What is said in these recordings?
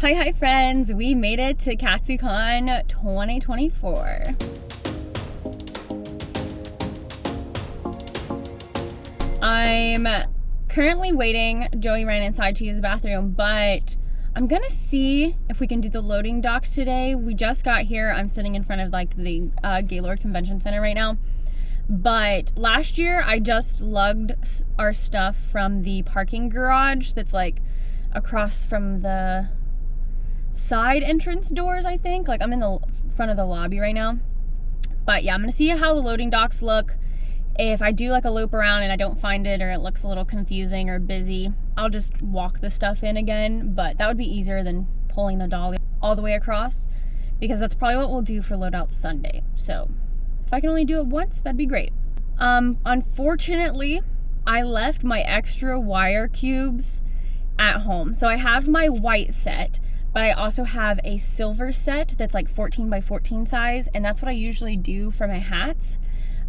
Hi friends, we made it to Katsucon 2024. I'm currently waiting. Joey ran inside to use the bathroom, but I'm gonna see if we can do the loading docks today. We just got here. I'm sitting in front of like the Gaylord Convention Center right now. But last year I just lugged our stuff from the parking garage that's like across from the side entrance doors, I think. Like I'm in the front of the lobby right now. But yeah, I'm gonna see how the loading docks look. If I do like a loop around and I don't find it, or it looks a little confusing or busy, I'll just walk the stuff in again. But that would be easier than pulling the dolly all the way across, because that's probably what we'll do for loadout Sunday. So if I can only do it once, that'd be great. Unfortunately, I left my extra wire cubes at home. So I have my white set, but I also have a silver set that's like 14 by 14 size, and that's what I usually do for my hats.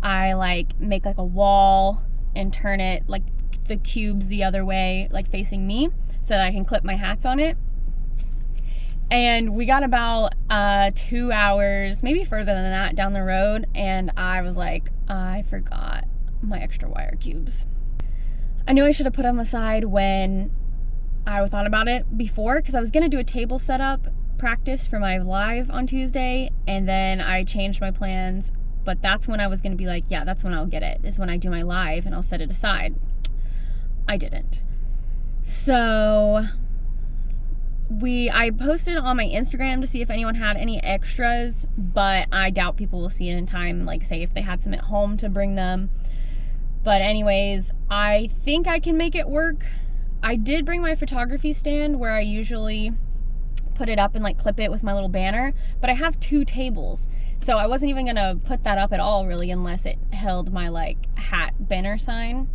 I like make like a wall and turn it like the cubes the other way, like facing me, so that I can clip my hats on it. And we got about 2 hours, maybe further than that, down the road, and I was like, I forgot my extra wire cubes. I knew I should have put them aside when I thought about it before, because I was gonna do a table setup practice for my live on Tuesday, and then I changed my plans. But that's when I was gonna be like, yeah, that's when I'll get it, is when I do my live and I'll set it aside. I didn't. So I posted on my Instagram to see if anyone had any extras, but I doubt people will see it in time, like say if they had some at home to bring them. But anyways, I think I can make it work. I did bring my photography stand where I usually put it up and like clip it with my little banner, but I have 2 tables. So I wasn't even gonna put that up at all really, unless it held my like hat banner sign.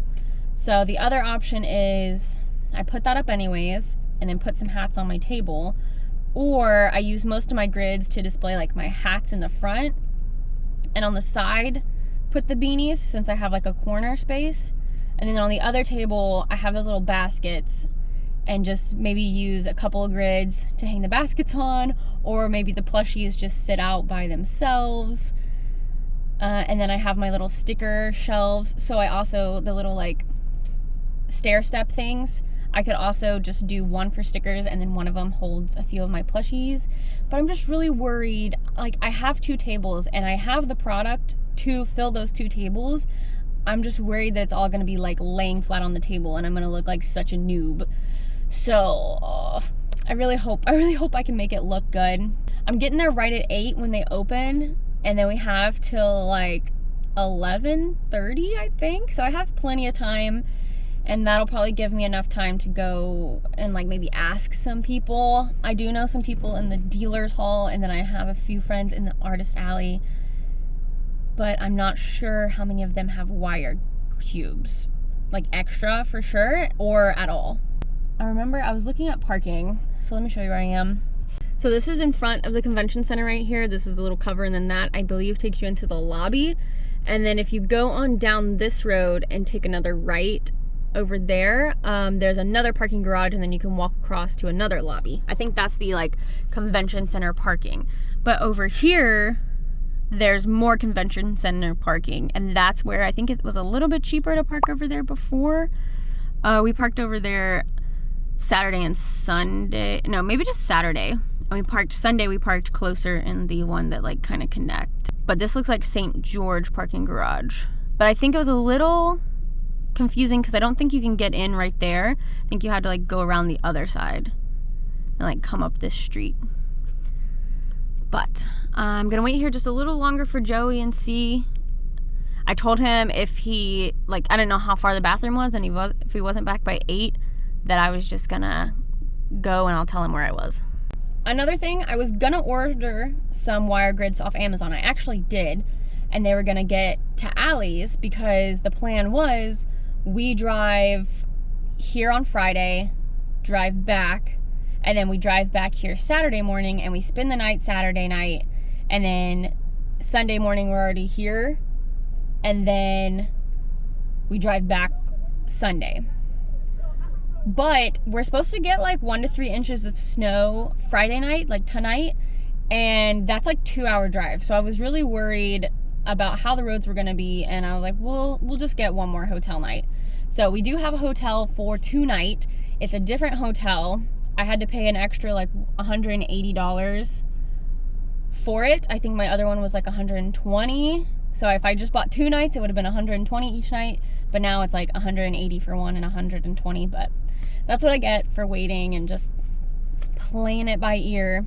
So the other option is I put that up anyways and then put some hats on my table, or I use most of my grids to display like my hats in the front, and on the side put the beanies, since I have like a corner space. And then on the other table I have those little baskets, and just maybe use a couple of grids to hang the baskets on, or maybe the plushies just sit out by themselves. And then I have my little sticker shelves. So I also, the little like stair step things, I could also just do one for stickers, and then one of them holds a few of my plushies. But I'm just really worried, like I have 2 tables and I have the product to fill those 2 tables. I'm just worried that it's all gonna be like laying flat on the table and I'm gonna look like such a noob. So I really hope I can make it look good. I'm getting there right at 8 when they open, and then we have till like 11:30, I think. So I have plenty of time, and that'll probably give me enough time to go and like maybe ask some people. I do know some people in the dealer's hall, and then I have a few friends in the artist alley, but I'm not sure how many of them have wire cubes, like extra for sure, or at all. I remember I was looking at parking, so let me show you where I am. So this is in front of the convention center right here. This is the little cover, and then that, I believe, takes you into the lobby. And then if you go on down this road and take another right over there, there's another parking garage, and then you can walk across to another lobby. I think that's the like convention center parking. But over here, there's more convention center parking, and that's where I think it was a little bit cheaper to park over there before. We parked over there Saturday and Sunday. No, maybe just Saturday. And we parked Sunday, we parked closer in the one that like kind of connect. But this looks like St. George parking garage. But I think it was a little confusing because I don't think you can get in right there. I think you had to like go around the other side and like come up this street. But I'm gonna wait here just a little longer for Joey and see. I told him if he, like, I didn't know how far the bathroom was, and if he wasn't back by 8, that I was just gonna go and I'll tell him where I was. Another thing, I was gonna order some wire grids off Amazon. I actually did, and they were gonna get to Allie's, because the plan was we drive here on Friday, drive back, and then we drive back here Saturday morning, and we spend the night Saturday night, and then Sunday morning we're already here, and then we drive back Sunday. But we're supposed to get like 1 to 3 inches of snow Friday night, like tonight, and that's like 2-hour drive. So I was really worried about how the roads were gonna be, and I was like, we'll just get one more hotel night. So we do have a hotel for 2 nights. It's a different hotel. I had to pay an extra like $180 for it. I think my other one was like $120. So if I just bought 2 nights, it would have been $120 each night. But now it's like $180 for one and $120. But that's what I get for waiting and just playing it by ear.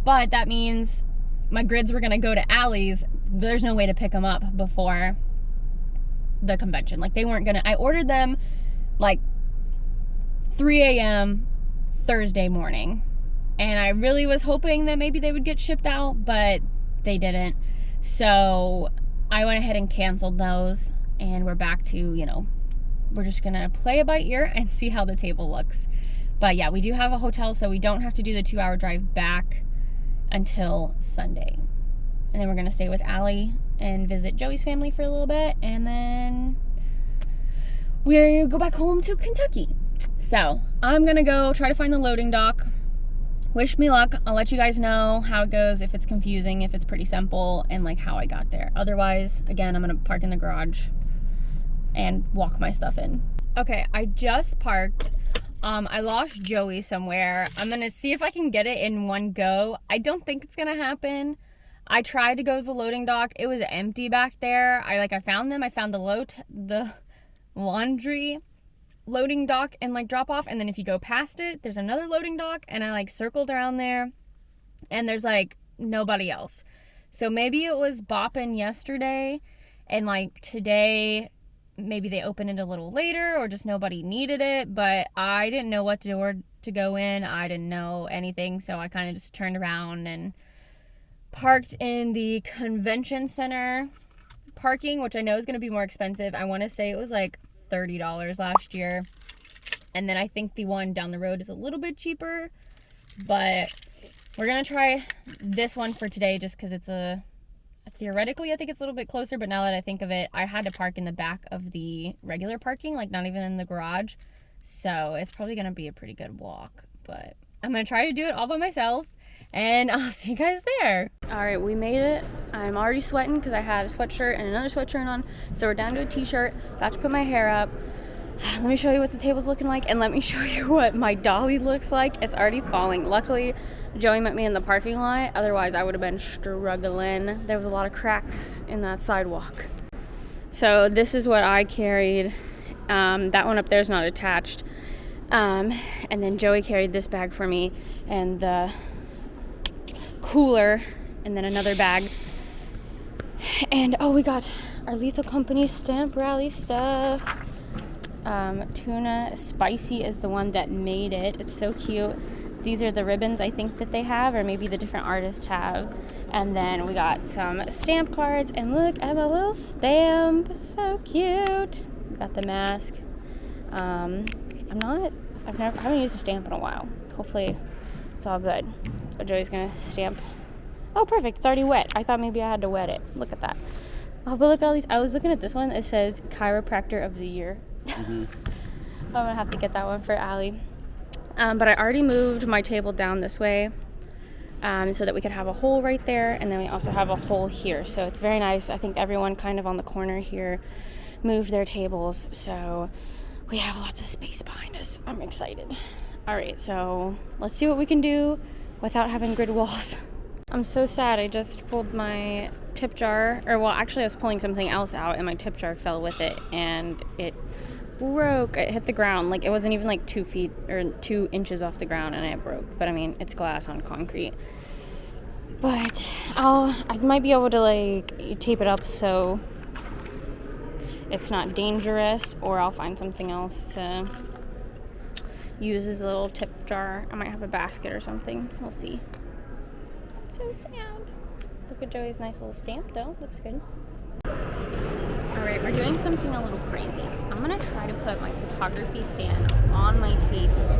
But that means my grids were gonna go to Allie's. There's no way to pick them up before the convention. Like, they weren't gonna, I ordered them like 3 a.m. Thursday morning. And I really was hoping that maybe they would get shipped out, but they didn't. So I went ahead and canceled those, and we're back to, you know, we're just gonna play it by ear and see how the table looks. But yeah, we do have a hotel, so we don't have to do the 2-hour drive back until Sunday. And then we're gonna stay with Allie and visit Joey's family for a little bit, and then we go back home to Kentucky. So I'm gonna go try to find the loading dock. Wish me luck. I'll let you guys know how it goes, if it's confusing, if it's pretty simple, and like how I got there. Otherwise, again, I'm gonna park in the garage and walk my stuff in. Okay, I just parked. I lost Joey somewhere. I'm gonna see if I can get it in one go. I don't think it's gonna happen. I tried to go to the loading dock. It was empty back there. I found them. I found the laundry loading dock and like drop off, and then if you go past it, there's another loading dock, and I like circled around there, and there's like nobody else. So maybe it was bopping yesterday, and like today maybe they opened it a little later, or just nobody needed it. But I didn't know what door to go in. I didn't know anything, so I kind of just turned around and parked in the convention center parking, which I know is going to be more expensive. I want to say it was like $30 last year, and then I think the one down the road is a little bit cheaper, but we're gonna try this one for today just because it's theoretically I think it's a little bit closer, but now that I think of it, I had to park in the back of the regular parking, like not even in the garage, so it's probably gonna be a pretty good walk. But I'm gonna try to do it all by myself, and I'll see you guys there. All right, we made it. I'm already sweating because I had a sweatshirt and another sweatshirt on, so we're down to a t-shirt. About to put my hair up. Let me show you what the table's looking like, and let me show you what my dolly looks like. It's already falling. Luckily, Joey met me in the parking lot. Otherwise, I would have been struggling. There was a lot of cracks in that sidewalk. So this is what I carried. That one up there is not attached. And then Joey carried this bag for me, and the cooler, and then another bag. And oh, we got our Lethal Company stamp rally stuff. Tuna Spicy is the one that made it. It's so cute. These are the ribbons I think that they have, or maybe the different artists have. And then we got some stamp cards, and look at my little stamp. So cute. We got the mask. I haven't used a stamp in a while. Hopefully it's all good. So Joey's gonna stamp. Oh, perfect. It's already wet. I thought maybe I had to wet it. Look at that. Oh, but look at all these. I was looking at this one. It says Chiropractor of the Year. Mm-hmm. I'm gonna have to get that one for Allie. But I already moved my table down this way so that we could have a hole right there, and then we also have a hole here. So it's very nice. I think everyone kind of on the corner here moved their tables, so we have lots of space behind us. I'm excited. All right, so let's see what we can do without having grid walls. I'm so sad. I just pulled my tip jar, or well, actually I was pulling something else out, and my tip jar fell with it, and it broke. It hit the ground. Like, it wasn't even like 2 feet or 2 inches off the ground, and it broke. But I mean, it's glass on concrete. But I might be able to like tape it up so it's not dangerous, or I'll find something else to use as a little tip jar. I might have a basket or something. We'll see. So sad. Look at Joey's nice little stamp though. Looks good. Alright, we're doing something a little crazy. I'm gonna try to put my photography stand on my table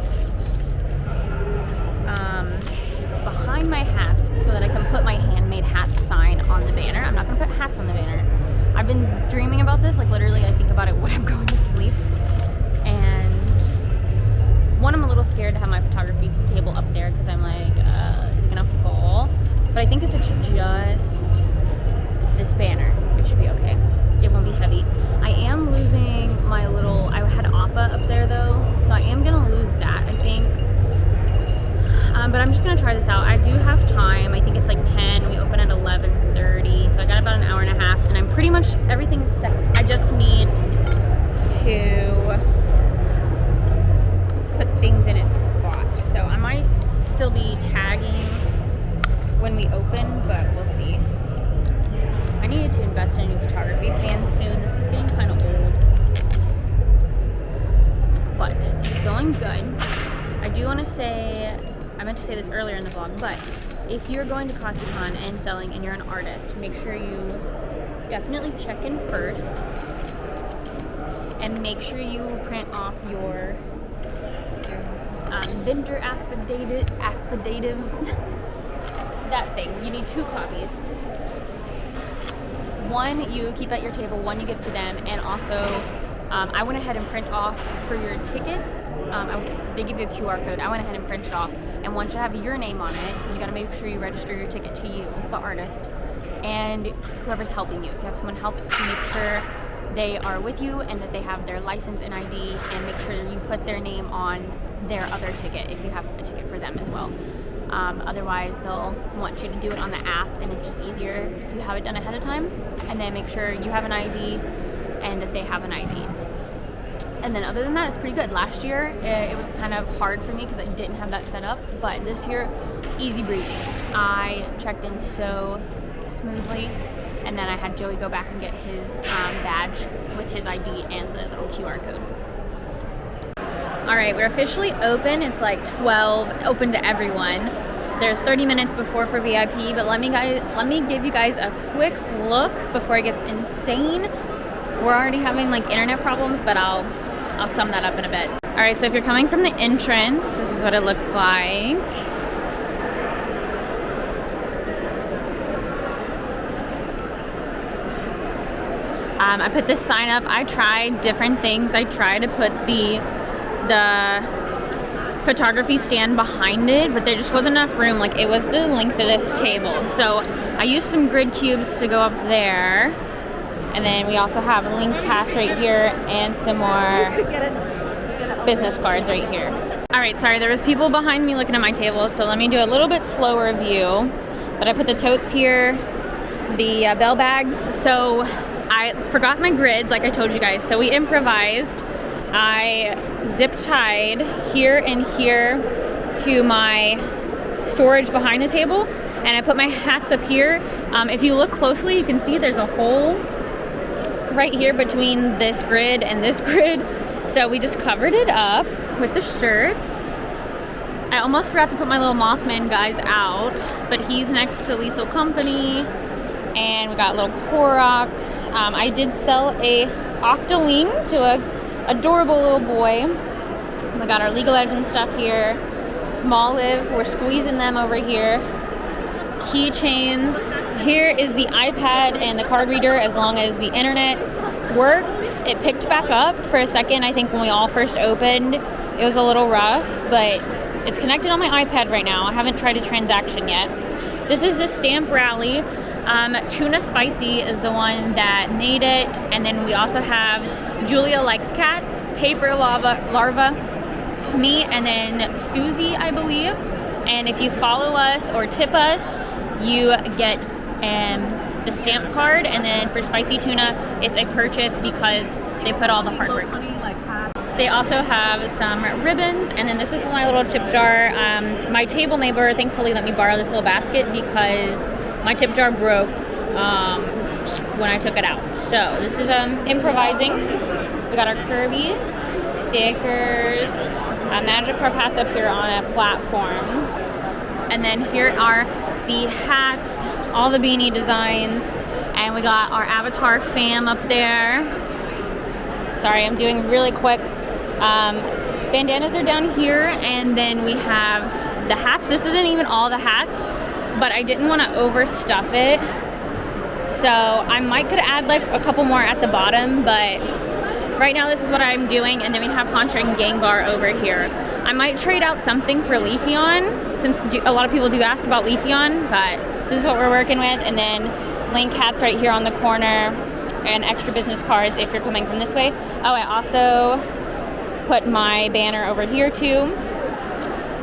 behind my hats so that I can put my handmade hats sign on the banner. I'm not gonna put hats on the banner. I've been dreaming about this, like literally I think about it when I'm going to sleep. And one, I'm a little scared to have my photography table up there because I'm like, is it gonna fall? But I think if it's just this banner, it should be okay. It won't be heavy. I am losing my little, I had Appa up there though, so I am gonna lose that, I think. But I'm just gonna try this out. I do have time. I think it's like 10. We open at 11:30, so I got about an hour and a half, and I'm pretty much, everything is set. I just need to put things in its spot. So I might still be tagging when we open, but we'll see. I needed to invest in a new photography stand soon. This is getting kind of old, but it's going good. I do want to say, I meant to say this earlier in the vlog, but if you're going to Katsucon and selling and you're an artist, make sure you definitely check in first and make sure you print off your vendor affidavit, that thing. You need 2 copies. One you keep at your table, one you give to them, and also I went ahead and print off for your tickets. They give you a QR code. I went ahead and printed off, and one should have your name on it because you got to make sure you register your ticket to you, the artist, and whoever's helping you. If you have someone help, make sure they are with you and that they have their license and ID, and make sure you put their name on their other ticket if you have a ticket for them as well. Otherwise, they'll want you to do it on the app, and it's just easier if you have it done ahead of time. And then make sure you have an ID and that they have an ID. And then other than that, it's pretty good. Last year, it was kind of hard for me because I didn't have that set up, but this year, easy breathing. I checked in so smoothly, and then I had Joey go back and get his badge with his ID and the little QR code. All right, we're officially open. It's like 12, open to everyone. There's 30 minutes before for VIP, but let me give you guys a quick look before it gets insane. We're already having like internet problems, but I'll sum that up in a bit. All right, so if you're coming from the entrance, this is what it looks like. I put this sign up. I tried different things. I tried to put the photography stand behind it, but there just wasn't enough room. Like, it was the length of this table. So I used some grid cubes to go up there. And then we also have link hats right here and some more business cards right here. All right, sorry, there was people behind me looking at my table, so let me do a little bit slower view. But I put the totes here, the bell bags. So I forgot my grids, like I told you guys, so we improvised. I zip tied here and here to my storage behind the table, and I put my hats up here. If you look closely, you can see there's a hole right here between this grid and this grid, so we just covered it up with the shirts. I almost forgot to put my little Mothman guys out, but he's next to Lethal Company, and we got little Koroks. I did sell a Octoling to a adorable little boy. We got our League of Legends stuff here. Small Live, we're squeezing them over here. Keychains. Here is the iPad and the card reader as long as the internet works. It picked back up for a second. I think when we all first opened, it was a little rough, but it's connected on my iPad right now. I haven't tried a transaction yet. This is the Stamp Rally. Tuna Spicy is the one that made it, and then we also have Julia Likes Cats, Paper Larva, me, and then Susie, I believe. And if you follow us or tip us, you get the stamp card, and then for Spicy Tuna, it's a purchase because they put all the hard work. They also have some ribbons, and then this is my little tip jar. My table neighbor thankfully let me borrow this little basket because my tip jar broke when I took it out. So this is improvising. We got our Kirby's, stickers, Magic Carpats up here on a platform. And then here are the hats, all the beanie designs, and we got our Avatar fam up there. Sorry, I'm doing really quick. Bandanas are down here, and then we have the hats. This isn't even all the hats, but I didn't want to overstuff it, so I could add like a couple more at the bottom, but right now this is what I'm doing. And then we have Hunter and Gengar over here. I might trade out something for Leafeon, since a lot of people do ask about Leafeon, but this is what we're working with. And then link hats right here on the corner, and extra business cards if you're coming from this way. Oh, I also put my banner over here too.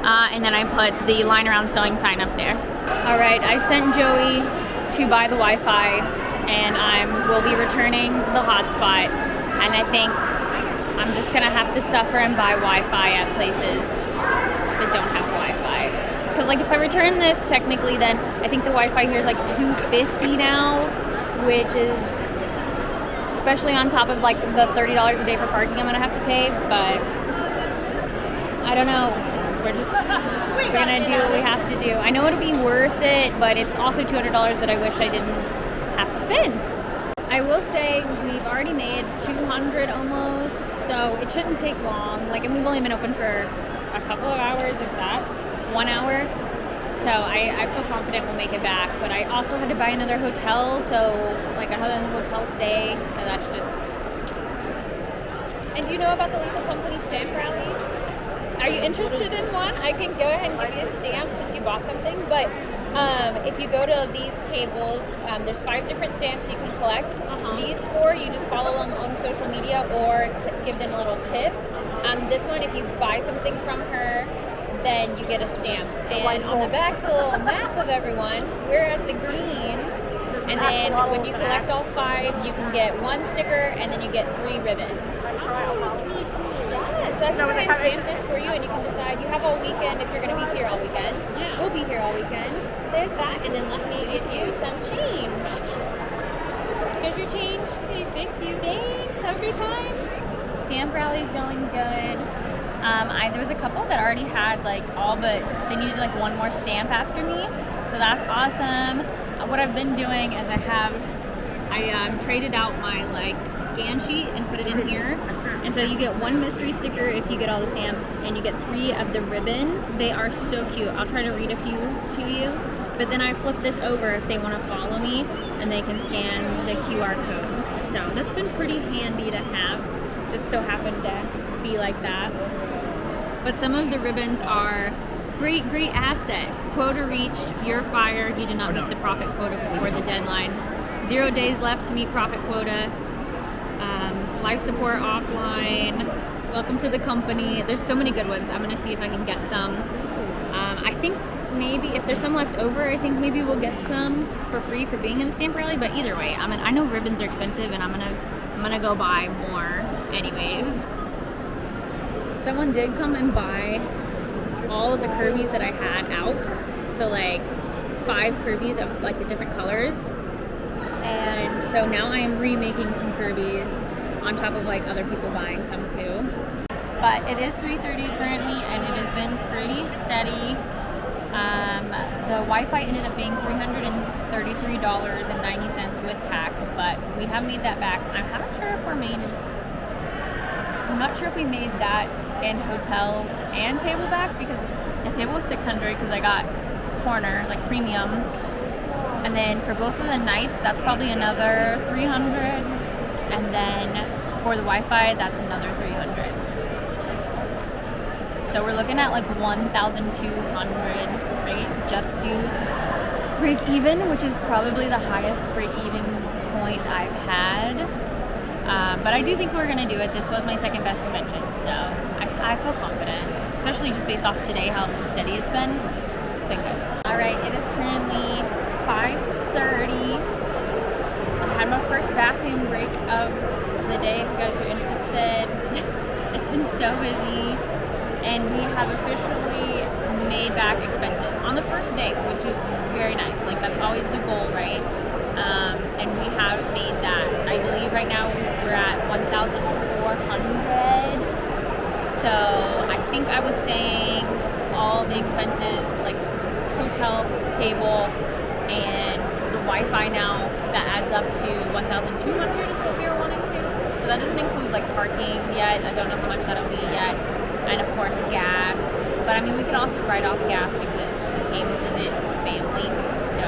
And then I put the line around sewing sign up there. All right, I sent Joey to buy the Wi-Fi, and will be returning the hotspot. And I think I'm just gonna have to suffer and buy Wi-Fi at places that don't have Wi-Fi. Because like if I return this, technically then I think the Wi-Fi here is like $250 now, which is, especially on top of like the $30 a day for parking I'm gonna have to pay, but I don't know. We're gonna do what we have to do. I know it'll be worth it, but it's also $200 that I wish I didn't have to spend. I will say we've already made 200 almost, so it shouldn't take long. Like, and we've only been open for a couple of hours, if that, 1 hour. So I feel confident we'll make it back. But I also had to buy another hotel, so like another hotel stay. So that's just. And do you know about the Lethal Company stamp rally? Are you interested in one? I can go ahead and give you a stamp since you bought something. But if you go to these tables, there's 5 different stamps you can collect. These 4, you just follow them on social media or give them a little tip. This one, if you buy something from her, then you get a stamp. And on the back, it's a little map of everyone. We're at the green. And then when you collect all 5, you can get 1 sticker, and then you get 3 ribbons. Oh, that's really cool. Yeah, so I can go ahead and stamp this for you, and you can decide. You have all weekend if you're going to be here all weekend. Yeah. We'll be here all weekend. There's that, and then let me get you some change. Here's your change. Okay, thank you. Thanks. Have a great time. Stamp rally's going good. There was a couple that already had like all but they needed like 1 more stamp after me, so that's awesome. What I've been doing is I traded out my like scan sheet and put it in here, and so you get 1 mystery sticker if you get all the stamps, and you get 3 of the ribbons. They are so cute. I'll try to read a few to you, but then I flip this over if they want to follow me, and they can scan the QR code. So that's been pretty handy to have. Just so happened to be like that. But some of the ribbons are great asset. Quota reached, you're fired, you did not meet the profit quota before the deadline. 0 days left to meet profit quota. Life support offline. Welcome to the company. There's so many good ones. I'm gonna see if I can get some. I think maybe if there's some left over, I think maybe we'll get some for free for being in the stamp rally. But either way, I know ribbons are expensive, and I'm gonna go buy more anyways. Someone did come and buy all of the Kirby's that I had out. So like 5 Kirby's of like the different colors. And so now I am remaking some Kirby's on top of like other people buying some too. But it is 3:30 currently, and it has been pretty steady. The Wi-Fi ended up being $333.90 with tax, but we have made that back. I'm not sure if we made that in hotel and table back, because the table was $600 because I got corner, like premium. And then for both of the nights, that's probably another $300. And then for the Wi-Fi, that's another $300. So we're looking at like $1,200, right? Just to break even, which is probably the highest break even point I've had. But I do think we're gonna do it. This was my second best convention, so I feel confident, especially just based off today, how steady it's been. It's been good. All right, it is currently 5:30. I had my first bathroom break of the day, if you guys are interested. It's been so busy, and we have officially made back expenses on the first day, which is very nice. Like, that's always the goal, right? And we have made that. I believe right now we're at 1,400. So I think I was saying all the expenses, like hotel, table, and the Wi-Fi now, that adds up to 1,200 is what we were wanting to. So that doesn't include like parking yet. I don't know how much that'll be yet. And of course gas. But I mean, we could also write off gas because we came to visit family. So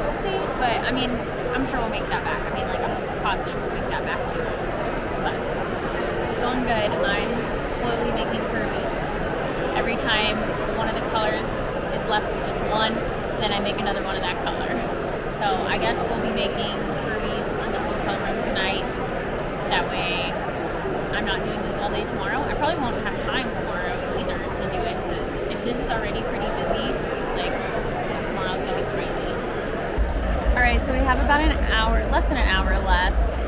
we'll see. But I mean, I'm sure we'll make that back. I mean, like, I'm positive we'll make that back too. But it's going good. I'm slowly making Kirby's. left with just one, then I make another one of that color. So I guess we'll be making Kirby's in the hotel room tonight. That way I'm not doing this all day tomorrow. I probably won't have time tomorrow either to do it, because if this is already pretty busy, like tomorrow's gonna be crazy. Alright, so we have about an hour, less than an hour left.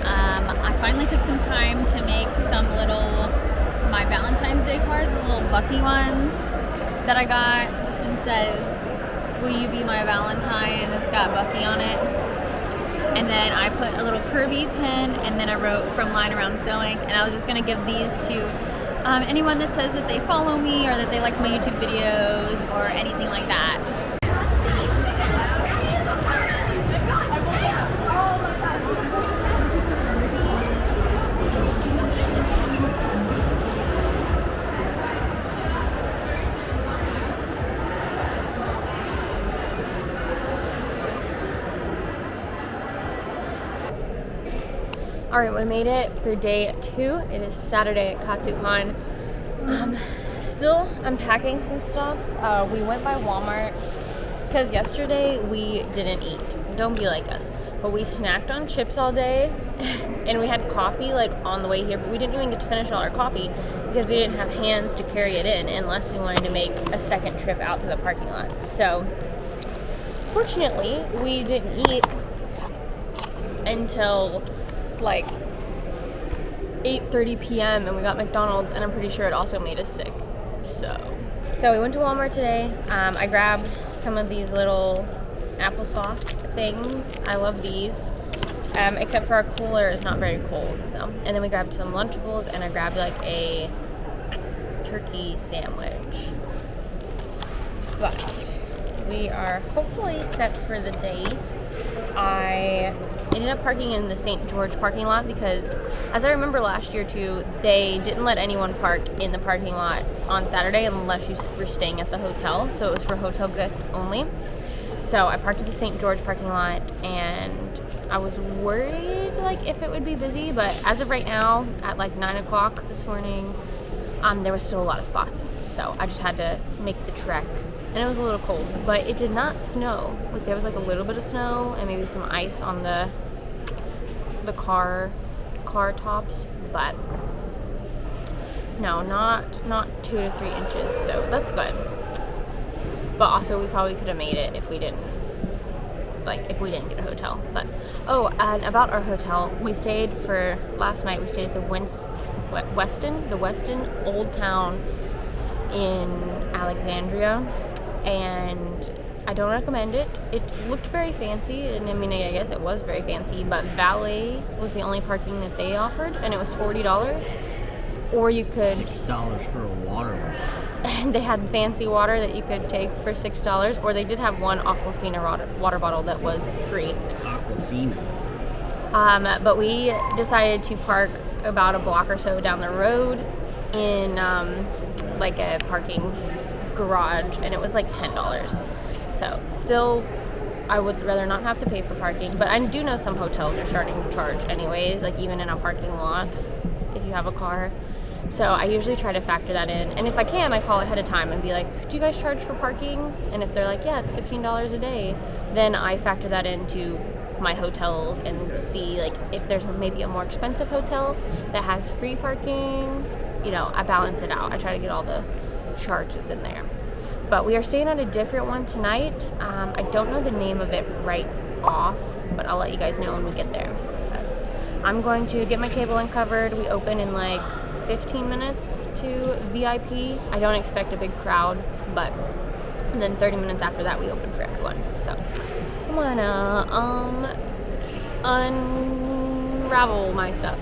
I finally took some time to make some little, my Valentine's Day cards, the little Bucky ones that I got. This one says, "Will you be my Valentine?" and it's got Bucky on it. And then I put a little Kirby pin, and then I wrote "From Line Around Sewing," and I was just gonna give these to anyone that says that they follow me or that they like my YouTube videos or anything like that. Alright, we made it for day 2. It is Saturday at Katsucon. Still unpacking some stuff. We went by Walmart because yesterday we didn't eat. Don't be like us. But we snacked on chips all day and we had coffee like on the way here, but we didn't even get to finish all our coffee because we didn't have hands to carry it in unless we wanted to make a second trip out to the parking lot. So fortunately, we didn't eat until like 8:30 p.m. and we got McDonald's, and I'm pretty sure it also made us sick. So we went to Walmart today. I grabbed some of these little applesauce things. I love these, except for our cooler is not very cold. And then we grabbed some Lunchables, and I grabbed like a turkey sandwich. But we are hopefully set for the day. I ended up parking in the St. George parking lot because, as I remember last year too, they didn't let anyone park in the parking lot on Saturday unless you were staying at the hotel. So it was for hotel guests only. So I parked at the St. George parking lot, and I was worried like if it would be busy, but as of right now, at like 9 o'clock this morning, there was still a lot of spots. So I just had to make the trek. And it was a little cold, but it did not snow. Like there was like a little bit of snow and maybe some ice on the car tops, but no, not 2 to 3 inches. So that's good. But also we probably could have made it if we didn't get a hotel. But and about our hotel, last night we stayed at the Westin Old Town in Alexandria. And I don't recommend it. It looked very fancy, and I mean, I guess it was very fancy, but valet was the only parking that they offered, and it was $40. Or you could... $6 for a water bottle. And they had fancy water that you could take for $6, or they did have one Aquafina water bottle that was free. Aquafina. But we decided to park about a block or so down the road in like a parking garage, and it was like $10. So still, I would rather not have to pay for parking, but I do know some hotels are starting to charge anyways, like even in a parking lot if you have a car. So I usually try to factor that in, and if I can, I call ahead of time and be like, do you guys charge for parking? And if they're like, yeah, it's $15 a day, then I factor that into my hotels and see like if there's maybe a more expensive hotel that has free parking. You know, I balance it out. I try to get all the charges in there. But we are staying at a different one tonight. I don't know the name of it right off, but I'll let you guys know when we get there. I'm going to get my table uncovered. We open in like 15 minutes to VIP. I don't expect a big crowd, but and then 30 minutes after that we open for everyone. So I'm gonna unravel my stuff.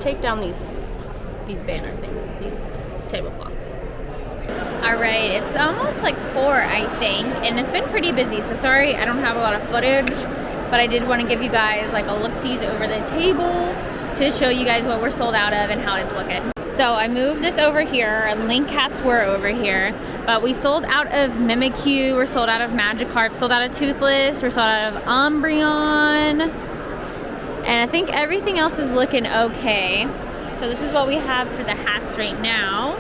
Take down these banner things, these tablecloths. Alright, it's almost like 4, I think, and it's been pretty busy, so sorry I don't have a lot of footage, but I did want to give you guys like a look-sees over the table to show you guys what we're sold out of and how it's looking. So I moved this over here, link hats were over here, but we sold out of Mimikyu, we're sold out of Magikarp, sold out of Toothless, we're sold out of Umbreon, and I think everything else is looking okay. So this is what we have for the hats right now.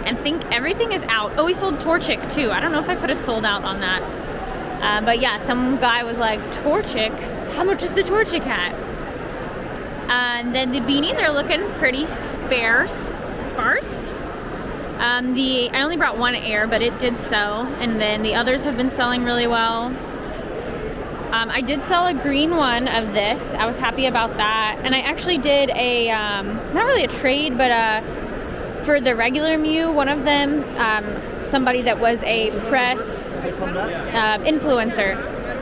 and think everything is out. Oh, we sold Torchic too. I don't know if I put a sold out on that. But yeah, some guy was like, Torchic? How much is the Torchic hat? And then the beanies are looking pretty sparse. I only brought one Air, but it did sell. And then the others have been selling really well. I did sell a green one of this. I was happy about that. And I actually did a, not really a trade, but for the regular Mew, one of them, somebody that was a press influencer.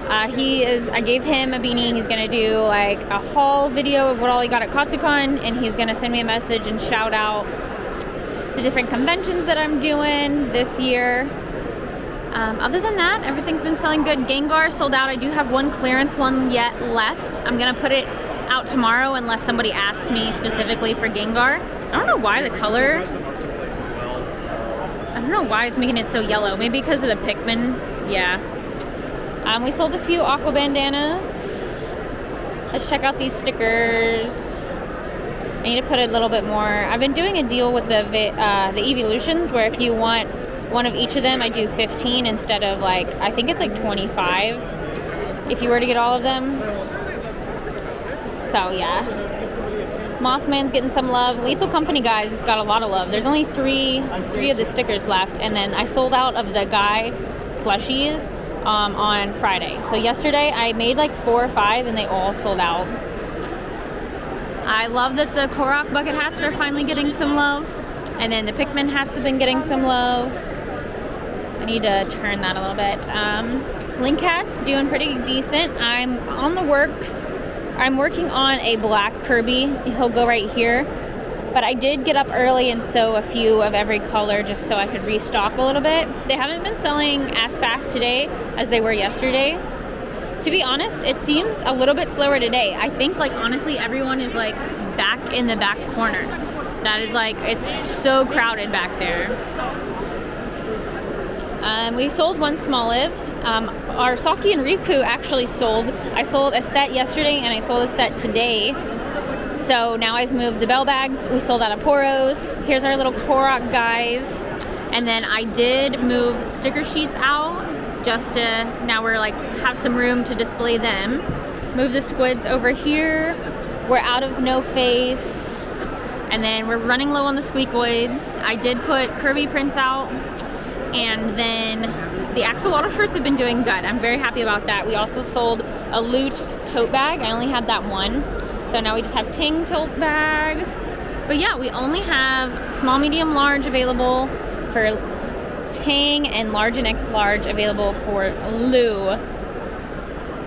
I gave him a beanie. He's gonna do like a haul video of what all he got at Katsucon, and he's gonna send me a message and shout out the different conventions that I'm doing this year. Other than that, everything's been selling good. Gengar sold out. I do have one clearance one yet left. I'm gonna put it out tomorrow unless somebody asks me specifically for Gengar. I don't know why the color, I don't know why it's making it so yellow. Maybe because of the Pikmin. Yeah. We sold a few aqua bandanas. Let's check out these stickers. I need to put a little bit more. I've been doing a deal with the Evolutions where if you want one of each of them, I do 15 instead of like, I think it's like 25 if you were to get all of them. So yeah. Mothman's getting some love. Lethal Company guys got a lot of love. There's only three of the stickers left, and then I sold out of the guy plushies on Friday. So yesterday I made like 4 or 5 and they all sold out. I love that the Korok bucket hats are finally getting some love, and then the Pikmin hats have been getting some love. I need to turn that a little bit. Link hats doing pretty decent. I'm on the works. I'm working on a black Kirby. He'll go right here. But I did get up early and sew a few of every color just so I could restock a little bit. They haven't been selling as fast today as they were yesterday. To be honest, it seems a little bit slower today. I think, like, honestly, everyone is, like, back in the back corner. That is, like, it's so crowded back there. We sold one Smoliv. Our Saki and Riku actually sold. I sold a set yesterday and I sold a set today. So now I've moved the bell bags. We sold out of Poros. Here's our little Korok guys. And then I did move sticker sheets out just to, now we're like, have some room to display them. Move the squids over here. We're out of No Face. And then we're running low on the Squeakoids. I did put Kirby prints out. And then the Axolotl shirts have been doing good. I'm very happy about that. We also sold a Loot tote bag. I only had that one. So now we just have Ting tote bag. But yeah, we only have small, medium, large available for Ting and large and X large available for Lou.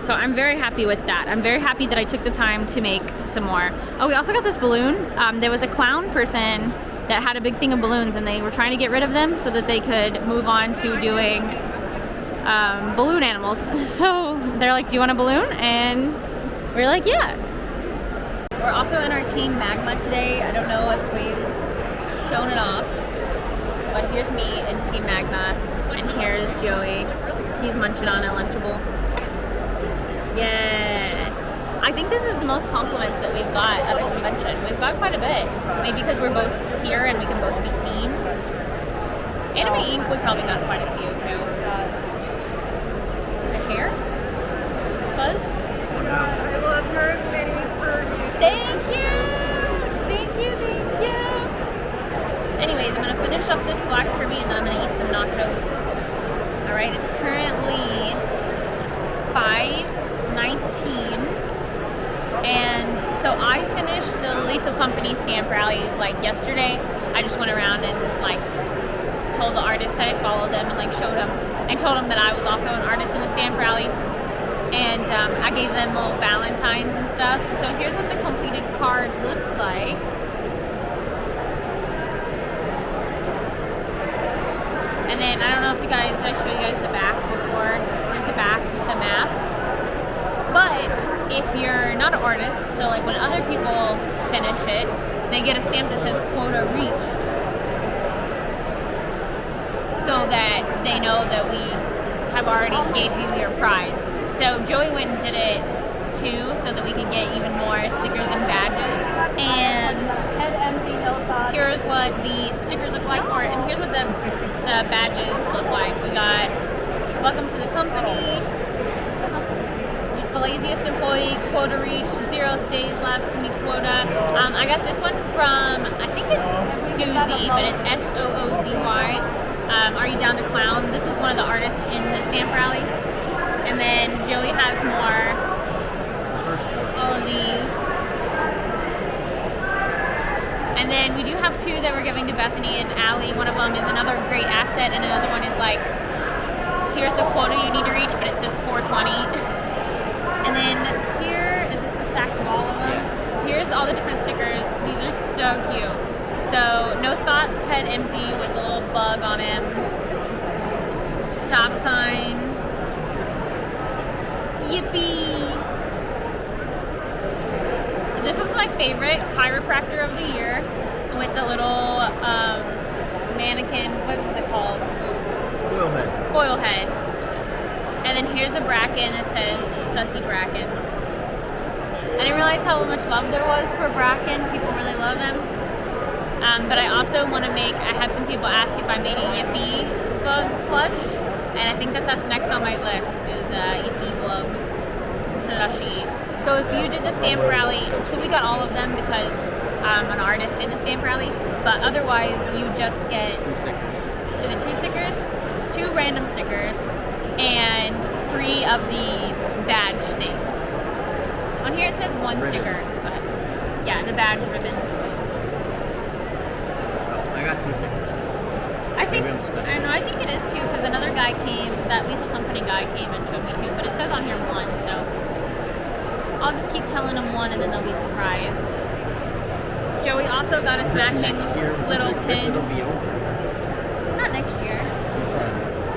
So I'm very happy with that. I'm very happy that I took the time to make some more. Oh, we also got this balloon. There was a clown person that had a big thing of balloons and they were trying to get rid of them so that they could move on to doing balloon animals. So they're like, do you want a balloon? And we're like, yeah. We're also in our Team Magma today. I don't know if we've shown it off, but here's me in Team Magma, and here's Joey. He's munching on a Lunchable. Yeah. I think this is the most compliments that we've got at a convention. We've got quite a bit. Maybe because we're both here and we can both be seen. Anime Inc. we probably got quite a few too. The hair? Buzz? I love her mini Kirby. Thank you! Thank you, thank you! Anyways, I'm gonna finish up this black Kirby and then I'm gonna eat some nachos. Alright, it's currently 5:19. And so I finished the Lethal Company stamp rally like yesterday. I just went around and like told the artists that I followed them and like showed them. I told them that I was also an artist in the stamp rally. And I gave them little valentines and stuff. So here's what the completed card looks like. And then I don't know if you guys, did I show you guys the back before? Here's the back with the map. But if you're not an artist, so like when other people finish it, they get a stamp that says quota reached. So that they know that we have already gave you your prize. So Joey went and did it 2 so that we could get even more stickers and badges. And Head empty, no thoughts. here's what the stickers look like, and here's what the badges look like. We got welcome to the company, the laziest employee, quota reach, 0 days left to meet quota. I got this one from, I think it's Suzy, but it's Soozy. Are you down to clown? This was one of the artists in the stamp rally. And then Joey has more, all of these. And then we do have 2 that we're giving to Bethany and Allie. One of them is another great asset, and another one is like, here's the quota you need to reach, but it says 420. And then here is this the stack of all of them. Here's all the different stickers. These are so cute. So no thoughts, head empty with a little bug on him. Stop sign. Yippee! This one's my favorite, chiropractor of the year, with the little mannequin. What is it called? Coil head. And then here's a bracken that says Sussy Bracken. I didn't realize how much love there was for Bracken. People really love him. But I also want to make, I had some people ask if I made a Yippee bug plush, and I think that that's next on my list is Yippee bug plushie. So if you did the stamp rally, so we got all of them because I'm an artist in the stamp rally, but otherwise you just get 2 stickers. Is it 2 stickers? 2 random stickers and 3 of the badge things. On here it says 1 Ribbons. sticker, but yeah, the badge ribbons. I got 2 stickers. I think Maybe I'm special. I think it is 2 because another guy came, that Lethal Company guy came and showed me 2, but it says on here 1, so I'll just keep telling them 1 and then they'll be surprised. Joey also got us matching Next year, little pins. It'll be over. Not next year. You said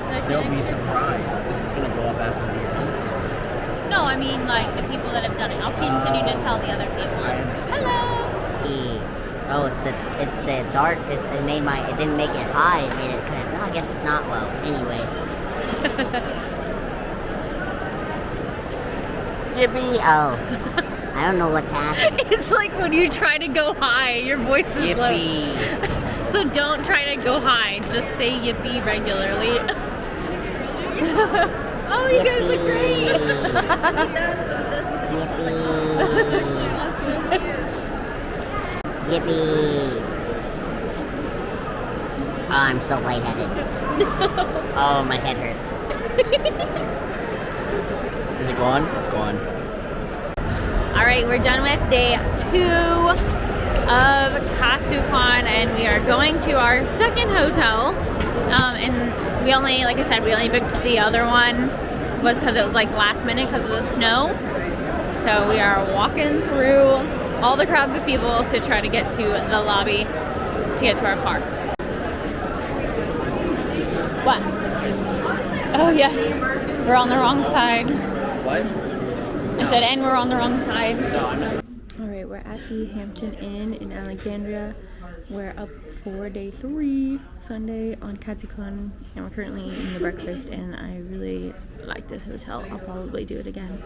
Did I say they'll next be year? surprised. This is gonna go up after the event's over. No, I mean like the people that have done it. I'll continue to tell the other people. I understand. Hello. Oh, it's the dark. It didn't make it high. It made it kind of. No, I guess it's not low. Anyway. Yippee! Oh, I don't know what's happening. It's like when you try to go high, your voice is low. Yippee! So don't try to go high. Just say yippee regularly. Oh, you guys look great. Yippee! Yippee! Oh, I'm so lightheaded. Oh, my head hurts. Is it gone? It's gone. All right, we're done with day 2 of Katsucon, and we are going to our second hotel. And we only, like I said, we only booked the other one was because it was like last minute because of the snow. So we are walking through all the crowds of people to try to get to the lobby to get to our car. What? Oh yeah, we're on the wrong side. What? I said, and we're on the wrong side. No, I'm not. All right, we're at the Hampton Inn in Alexandria. We're up for day 3, Sunday on Katsucon, and we're currently eating the breakfast, and I really like this hotel. I'll probably do it again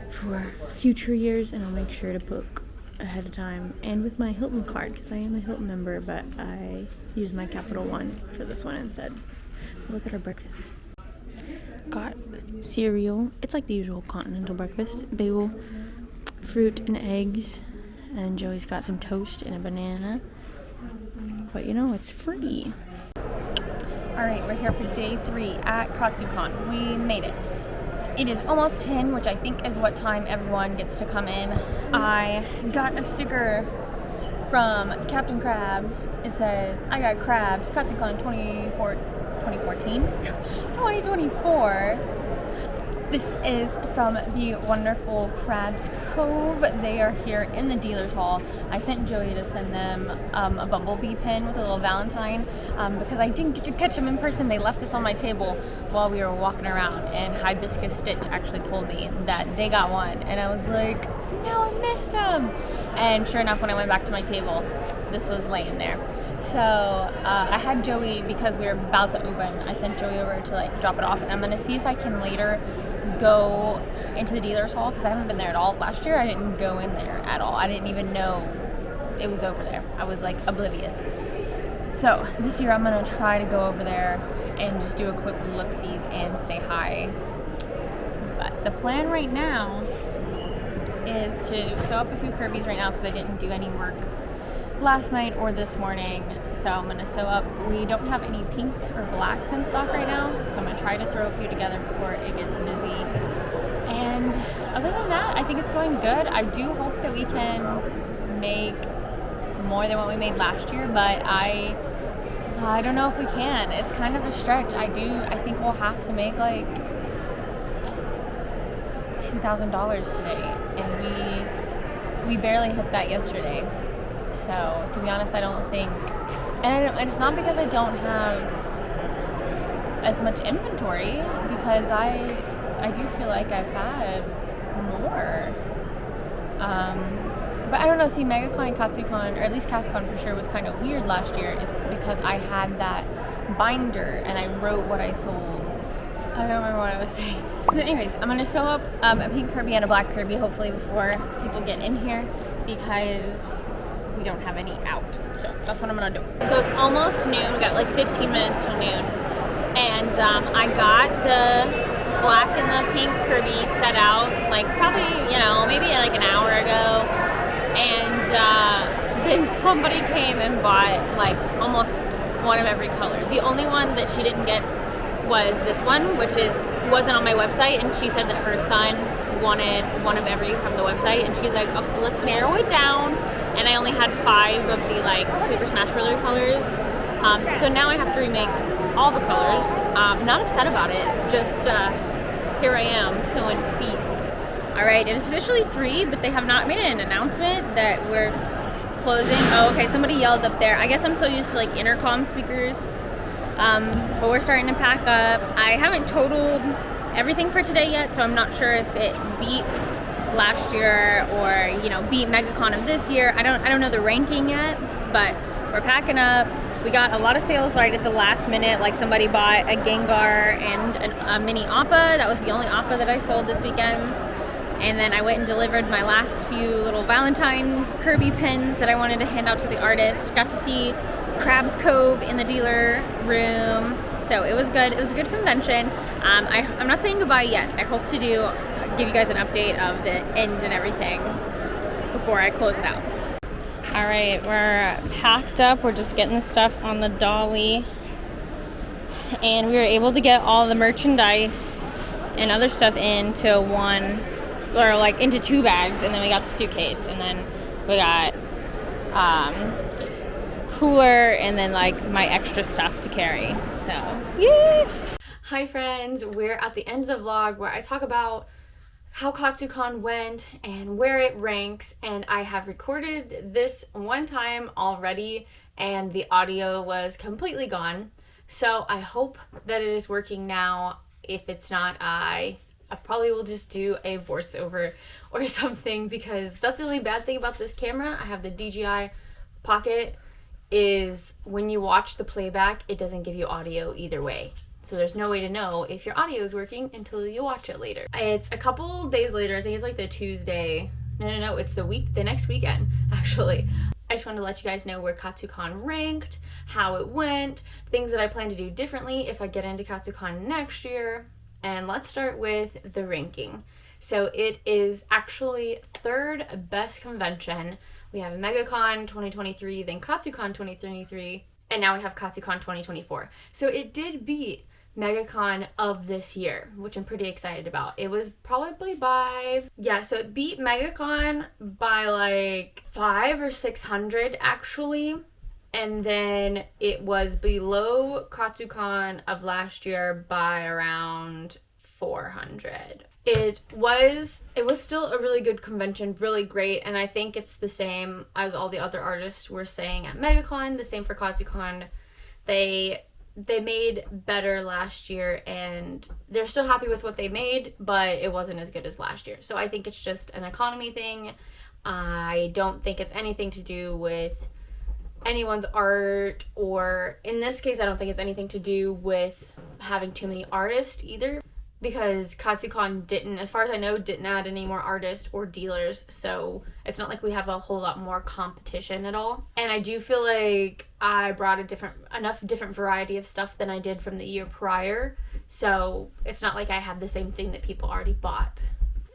for future years, and I'll make sure to book ahead of time and with my Hilton card, because I am a Hilton member, but I use my Capital One for this one instead. Look at our breakfast. Got cereal. It's like the usual continental breakfast. Bagel, fruit, and eggs. And Joey's got some toast and a banana. But you know, it's free. Alright, we're here for day 3 at Katsucon. We made it. It is almost 10, which I think is what time everyone gets to come in. I got a sticker from Captain Krabs. It says, I got crabs, Katsucon 2024. This is from the wonderful Krabs Cove. They are here in the dealer's hall. I sent Joey to send them a bumblebee pin with a little Valentine because I didn't get to catch them in person. They left this on my table while we were walking around, and Hibiscus Stitch actually told me that they got one, and I was like, no, I missed them. And sure enough, when I went back to my table, this was laying there. So I had Joey, because we were about to open, I sent Joey over to like drop it off, and I'm gonna see if I can later go into the dealer's hall because I haven't been there at all. Last year I didn't go in there at all. I didn't even know it was over there. I was like oblivious. So this year I'm gonna try to go over there and just do a quick look-sees and say hi. But the plan right now is to sew up a few Kirby's right now because I didn't do any work last night or this morning. So I'm gonna sew up. We don't have any pinks or blacks in stock right now, so I'm gonna try to throw a few together before it gets busy. And other than that, I think it's going good. I do hope that we can make more than what we made last year, but I don't know if we can. It's kind of a stretch. I think we'll have to make like $2,000 today, and we barely hit that yesterday. So to be honest, I don't think, and it's not because I don't have as much inventory, because I do feel like I've had more. But I don't know, see, Megacon and Katsucon, or at least Katsucon for sure, was kind of weird last year, is because I had that binder and I wrote what I sold. I don't remember what I was saying. But anyways, I'm gonna sew up a pink Kirby and a black Kirby hopefully before people get in here, because we don't have any out. So that's what I'm gonna do. So it's almost noon. We got like 15 minutes till noon. And I got the black and the pink Kirby set out like probably, maybe like an hour ago. And then somebody came and bought like almost one of every color. The only one that she didn't get was this one, which wasn't on my website, and she said that her son wanted one of every from the website, and she's like, okay, let's narrow it down. And I only had 5 of the like Super Smash Bros. Colors. So now I have to remake all the colors. Not upset about it, just here I am sewing feet. All right, it is officially 3, but they have not made an announcement that we're closing. Oh, okay, somebody yelled up there. I guess I'm so used to like intercom speakers. But we're starting to pack up. I haven't totaled everything for today yet, so I'm not sure if it beat last year or beat Megacon of this year. I don't know the ranking yet, but we're packing up. We got a lot of sales right at the last minute. Like somebody bought a Gengar and a mini Appa. That was the only Appa that I sold this weekend. And then I went and delivered my last few little Valentine Kirby pins that I wanted to hand out to the artist. Got to see Crab's Cove in the dealer room. So it was good. It was a good convention. I'm not saying goodbye yet. I hope to give you guys an update of the end and everything before I close it out. All right, we're packed up. We're just getting the stuff on the dolly. And we were able to get all the merchandise and other stuff into into 2 bags, and then we got the suitcase, and then we got cooler, and then like my extra stuff to carry. So yeah. Hi friends, we're at the end of the vlog where I talk about how Katsucon went and where it ranks, and I have recorded this one time already and the audio was completely gone. So I hope that it is working now. If it's not, I probably will just do a voiceover or something, because that's the only bad thing about this camera. I have the DJI Pocket, is when you watch the playback, it doesn't give you audio either way. So there's no way to know if your audio is working until you watch it later. It's a couple days later. I think it's like the Tuesday. No, it's the next weekend, actually. I just wanted to let you guys know where Katsucon ranked, how it went, things that I plan to do differently if I get into Katsucon next year. And let's start with the ranking. So it is actually 3rd best convention. We have Megacon 2023, then Katsucon 2023, and now we have Katsucon 2024. So it did beat Megacon of this year, which I'm pretty excited about. It was probably so it beat Megacon by like 500 or 600 actually. And then it was below Katsucon of last year by around 400. It was still a really good convention, really great, and I think it's the same as all the other artists were saying at Megacon, the same for Katsucon. They made better last year, and they're still happy with what they made, but it wasn't as good as last year. So I think it's just an economy thing. I don't think it's anything to do with anyone's art, or in this case I don't think it's anything to do with having too many artists either. because Katsucon didn't, as far as I know, didn't add any more artists or dealers, so it's not like we have a whole lot more competition at all. And I do feel like I brought enough different variety of stuff than I did from the year prior, so it's not like I have the same thing that people already bought.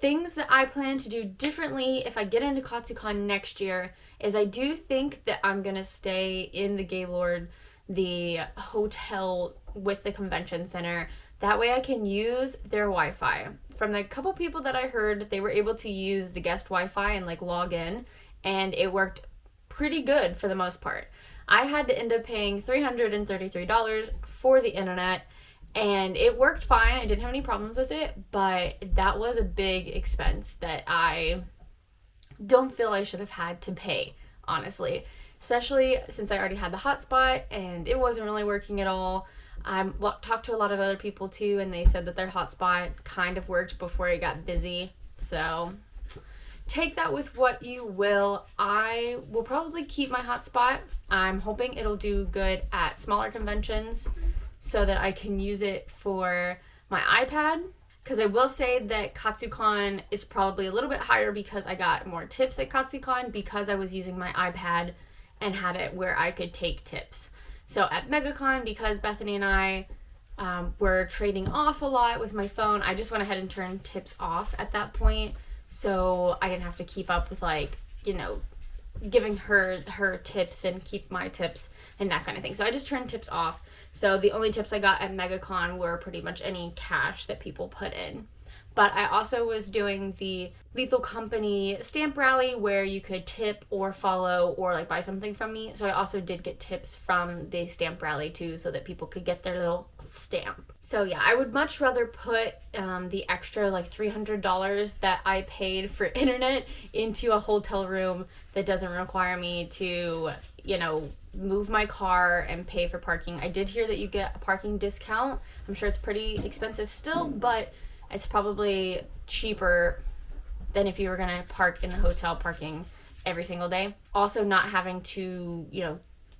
Things that I plan to do differently if I get into Katsucon next year is I do think that I'm gonna stay in the Gaylord, the hotel with the convention center. That way I can use their Wi-Fi. From the couple people that I heard, they were able to use the guest Wi-Fi and like log in, and it worked pretty good for the most part. I had to end up paying $333 for the internet, and it worked fine. I didn't have any problems with it, but that was a big expense that I don't feel I should have had to pay, honestly. Especially since I already had the hotspot and it wasn't really working at all. I talked to a lot of other people too, and they said that their hotspot kind of worked before it got busy. So take that with what you will. I will probably keep my hotspot. I'm hoping it'll do good at smaller conventions so that I can use it for my iPad. Because I will say that Katsucon is probably a little bit higher because I got more tips at Katsucon because I was using my iPad and had it where I could take tips. So at Megacon, because Bethany and I were trading off a lot with my phone, I just went ahead and turned tips off at that point. So I didn't have to keep up with giving her tips and keep my tips and that kind of thing. So I just turned tips off. So the only tips I got at Megacon were pretty much any cash that people put in. But I also was doing the Lethal Company stamp rally where you could tip or follow or like buy something from me. So I also did get tips from the stamp rally too, so that people could get their little stamp. So yeah, I would much rather put the extra like $300 that I paid for internet into a hotel room that doesn't require me to, move my car and pay for parking. I did hear that you get a parking discount. I'm sure it's pretty expensive still, but it's probably cheaper than if you were going to park in the hotel parking every single day. Also, not having to,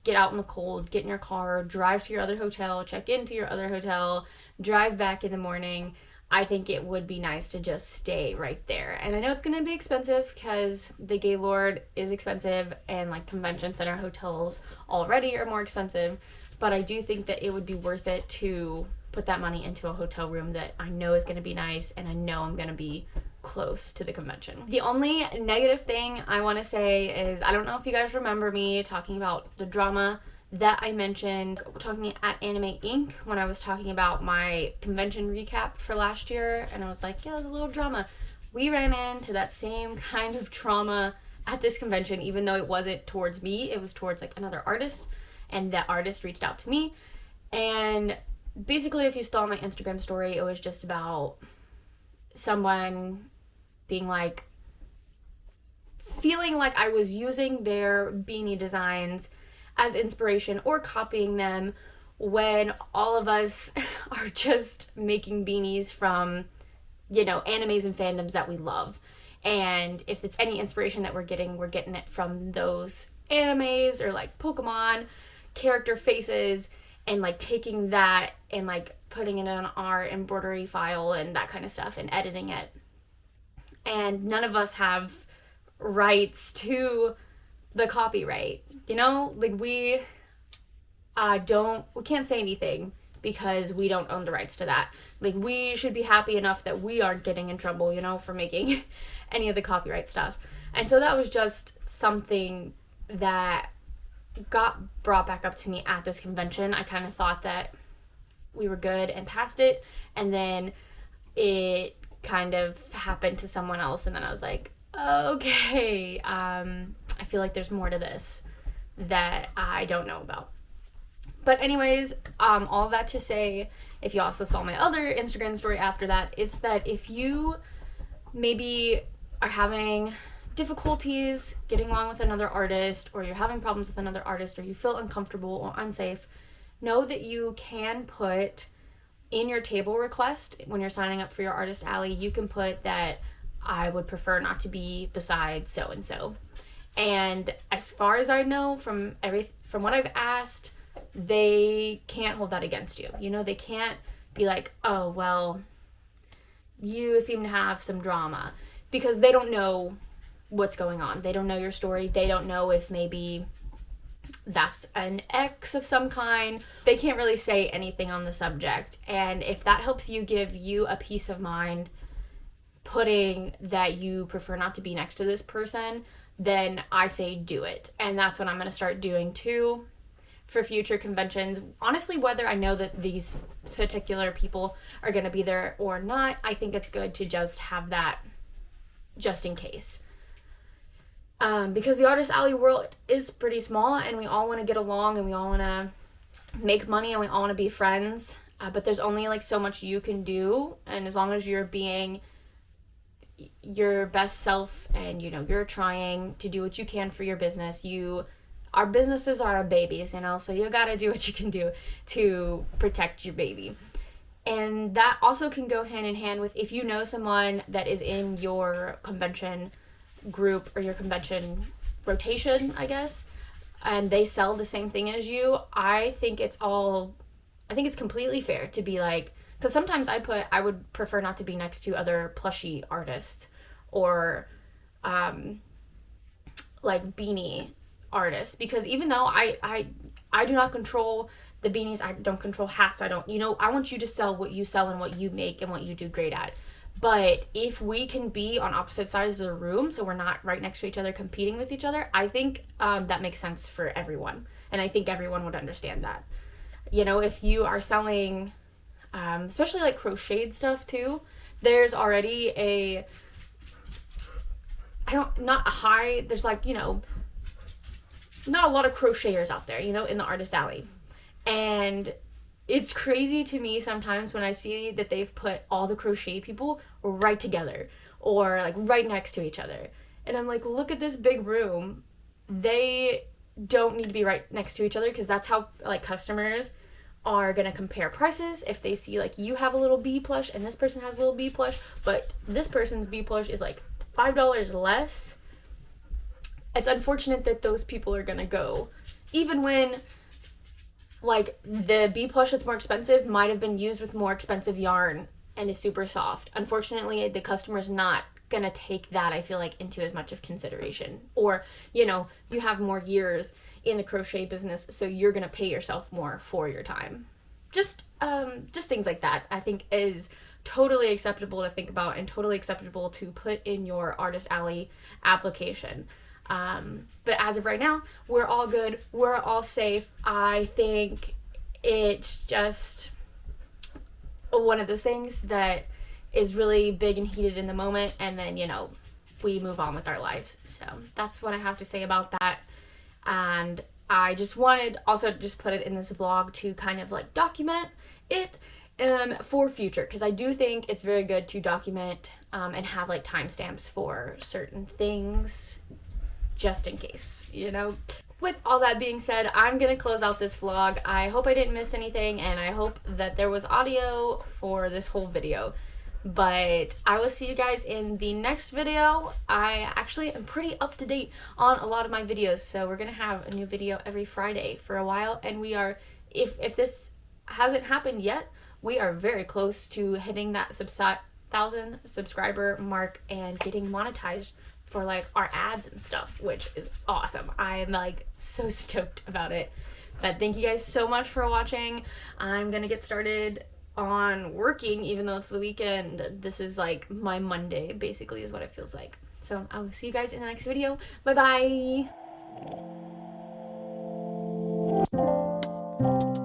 get out in the cold, get in your car, drive to your other hotel, check into your other hotel, drive back in the morning. I think it would be nice to just stay right there. And I know it's going to be expensive because the Gaylord is expensive and like convention center hotels already are more expensive. But I do think that it would be worth it to put that money into a hotel room that I know is going to be nice and I know I'm going to be close to the convention. The only negative thing I want to say is, I don't know if you guys remember me talking about the drama that I mentioned talking at Anime Inc. when I was talking about my convention recap for last year, and I was like, yeah, there's a little drama. We ran into that same kind of trauma at this convention, even though it wasn't towards me, it was towards like another artist, and that artist reached out to me. And basically, if you saw my Instagram story, it was just about someone being like, feeling like I was using their beanie designs as inspiration or copying them when all of us are just making beanies from, animes and fandoms that we love. And if it's any inspiration that we're getting it from those animes or like Pokemon character faces, and like taking that and like putting it on our embroidery file and that kind of stuff and editing it. And none of us have rights to the copyright, like we can't say anything because we don't own the rights to that. Like, we should be happy enough that we aren't getting in trouble, for making any of the copyright stuff. And so that was just something that got brought back up to me at this convention. I kind of thought that we were good and past it, and then it kind of happened to someone else, and then I was like, okay, I feel like there's more to this that I don't know about. But anyways, all that to say, if you also saw my other Instagram story after that, it's that if you maybe are having difficulties getting along with another artist, or you're having problems with another artist, or you feel uncomfortable or unsafe, know that you can put in your table request when you're signing up for your artist alley, you can put that I would prefer not to be beside so and so. And as far as I know, from what I've asked, they can't hold that against you. They can't be like, oh well, you seem to have some drama, because they don't know what's going on. They don't know your story. They don't know if maybe that's an ex of some kind. They can't really say anything on the subject. And if that helps you give you a peace of mind, putting that you prefer not to be next to this person, then I say do it. And that's what I'm going to start doing too for future conventions. Honestly, whether I know that these particular people are going to be there or not, I think it's good to just have that just in case. Because the Artist Alley world is pretty small, and we all want to get along, and we all want to make money, and we all want to be friends. But there's only like so much you can do, and as long as you're being your best self and you're trying to do what you can for your business, our businesses are our babies, so you got to do what you can do to protect your baby. And that also can go hand in hand with if you know someone that is in your convention group or your convention rotation, I guess, and they sell the same thing as you. I think it's completely fair to be like, because sometimes I would prefer not to be next to other plushie artists or like beanie artists, because even though I do not control the beanies, I don't control hats, I want you to sell what you sell and what you make and what you do great at. But if we can be on opposite sides of the room, so we're not right next to each other competing with each other, I think that makes sense for everyone. And I think everyone would understand that. If you are selling, especially like crocheted stuff too, there's already there's like, not a lot of crocheters out there, in the Artist Alley. And it's crazy to me sometimes when I see that they've put all the crochet people right together or like right next to each other. And I'm like, look at this big room. They don't need to be right next to each other, because that's how like customers are going to compare prices. If they see like you have a little bee plush and this person has a little bee plush, but this person's bee plush is like $5 less, it's unfortunate that those people are going to go, even when like the bee plush that's more expensive might have been used with more expensive yarn and is super soft. Unfortunately, the customer's not gonna take that, I feel like, into as much of consideration. Or, you have more years in the crochet business, so you're gonna pay yourself more for your time. Just things like that, I think, is totally acceptable to think about and totally acceptable to put in your Artist Alley application. But as of right now, we're all good. We're all safe. I think it's just one of those things that is really big and heated in the moment, and then, we move on with our lives. So that's what I have to say about that. And I just wanted also just put it in this vlog to kind of like document it for future, because I do think it's very good to document and have like timestamps for certain things, just in case, With all that being said, I'm gonna close out this vlog. I hope I didn't miss anything, and I hope that there was audio for this whole video. But I will see you guys in the next video. I actually am pretty up to date on a lot of my videos, so we're gonna have a new video every Friday for a while, and we are, if this hasn't happened yet, we are very close to hitting that 1,000 subscriber mark and getting monetized for like our ads and stuff, which is awesome. I am like so stoked about it. But thank you guys so much for watching. I'm gonna get started on working, even though it's the weekend. This is like my Monday, basically, is what it feels like. So I will see you guys in the next video. Bye bye.